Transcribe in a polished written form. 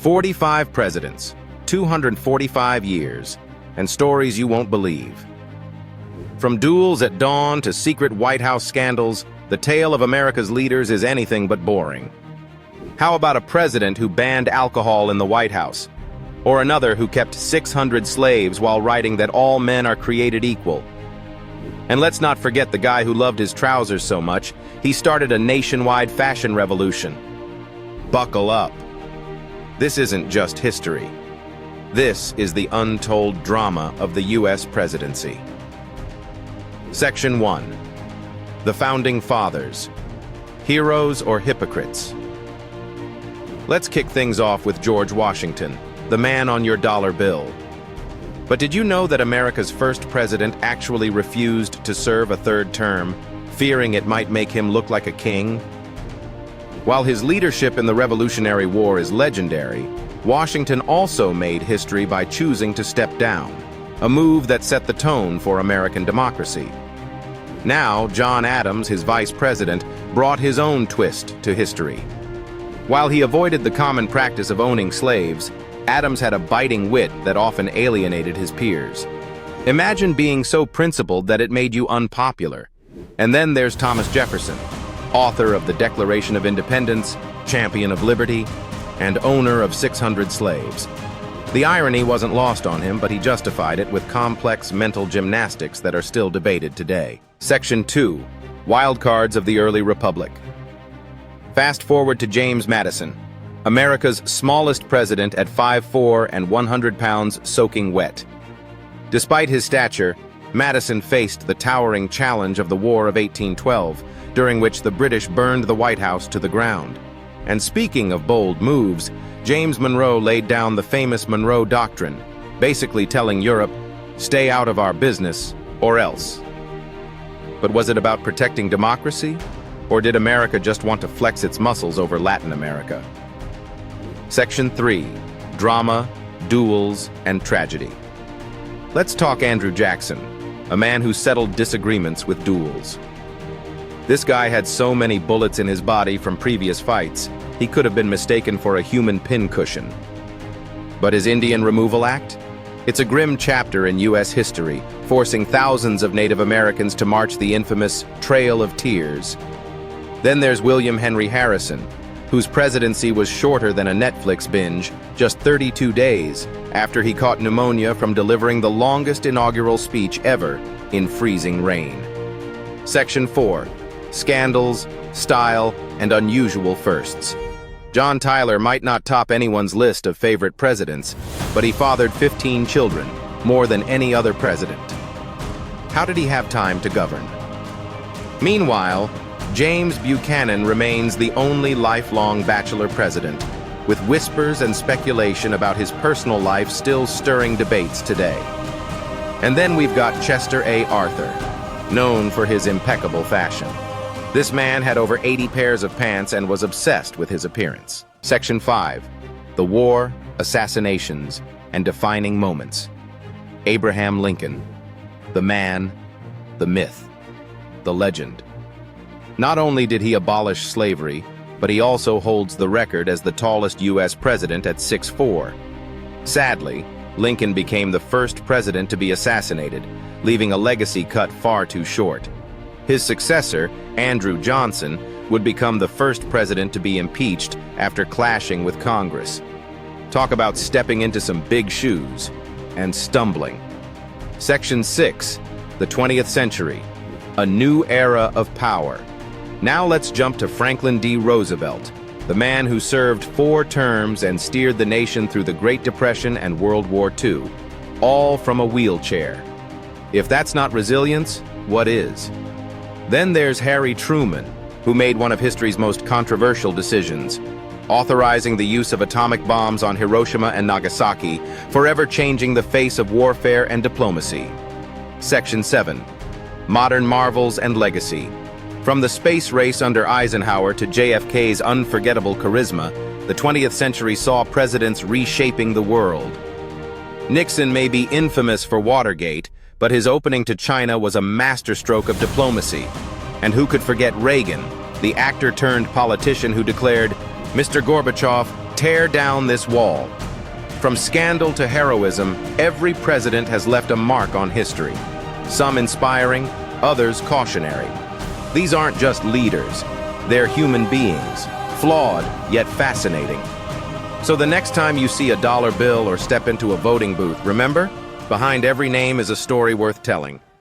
45 presidents, 245 years, and stories you won't believe. From duels at dawn to secret White House scandals, the tale of America's leaders is anything but boring. How about a president who banned alcohol in the White House? Or another who kept 600 slaves while writing that all men are created equal? And let's not forget the guy who loved his trousers so much, he started a nationwide fashion revolution. Buckle up. This isn't just history. This is the untold drama of the U.S. presidency. Section 1. The Founding Fathers. Heroes or hypocrites? Let's kick things off with George Washington, the man on your dollar bill. But did you know that America's first president actually refused to serve a third term, fearing it might make him look like a king? While his leadership in the Revolutionary War is legendary, Washington also made history by choosing to step down, a move that set the tone for American democracy. Now, John Adams, his vice president, brought his own twist to history. While he avoided the common practice of owning slaves, Adams had a biting wit that often alienated his peers. Imagine being so principled that it made you unpopular. And then there's Thomas Jefferson, author of the Declaration of Independence, champion of liberty, and owner of 600 slaves. The irony wasn't lost on him, but he justified it with complex mental gymnastics that are still debated today. Section 2. Wildcards of the Early Republic. Fast forward to James Madison, America's smallest president at 5'4" and 100 pounds soaking wet. Despite his stature, Madison faced the towering challenge of the War of 1812, during which the British burned the White House to the ground. And speaking of bold moves, James Monroe laid down the famous Monroe Doctrine, basically telling Europe, stay out of our business, or else. But was it about protecting democracy? Or did America just want to flex its muscles over Latin America? Section 3. Drama, Duels, and Tragedy. Let's talk Andrew Jackson, a man who settled disagreements with duels. This guy had so many bullets in his body from previous fights, he could have been mistaken for a human pincushion. But his Indian Removal Act? It's a grim chapter in U.S. history, forcing thousands of Native Americans to march the infamous Trail of Tears. Then there's William Henry Harrison, whose presidency was shorter than a Netflix binge, just 32 days after he caught pneumonia from delivering the longest inaugural speech ever in freezing rain. Section 4. Scandals, Style, and Unusual Firsts. John Tyler might not top anyone's list of favorite presidents, but he fathered 15 children, more than any other president. How did he have time to govern? Meanwhile, James Buchanan remains the only lifelong bachelor president, with whispers and speculation about his personal life still stirring debates today. And then we've got Chester A. Arthur, known for his impeccable fashion. This man had over 80 pairs of pants and was obsessed with his appearance. Section 5. The War, Assassinations, and Defining Moments. Abraham Lincoln. The man, the myth, the legend. Not only did he abolish slavery, but he also holds the record as the tallest U.S. president at 6'4". Sadly, Lincoln became the first president to be assassinated, leaving a legacy cut far too short. His successor, Andrew Johnson, would become the first president to be impeached after clashing with Congress. Talk about stepping into some big shoes and stumbling. Section 6. The 20th Century. A New Era of Power. Now let's jump to Franklin D. Roosevelt, the man who served 4 terms and steered the nation through the Great Depression and World War II, all from a wheelchair. If that's not resilience, what is? Then there's Harry Truman, who made one of history's most controversial decisions, authorizing the use of atomic bombs on Hiroshima and Nagasaki, forever changing the face of warfare and diplomacy. Section 7. Modern Marvels and Legacy. From the space race under Eisenhower to JFK's unforgettable charisma, the 20th century saw presidents reshaping the world. Nixon may be infamous for Watergate, but his opening to China was a masterstroke of diplomacy. And who could forget Reagan, the actor-turned-politician who declared, "Mr. Gorbachev, tear down this wall. From scandal to heroism, every president has left a mark on history. Some inspiring, others cautionary. These aren't just leaders. They're human beings, flawed yet fascinating. So the next time you see a dollar bill or step into a voting booth, remember, behind every name is a story worth telling.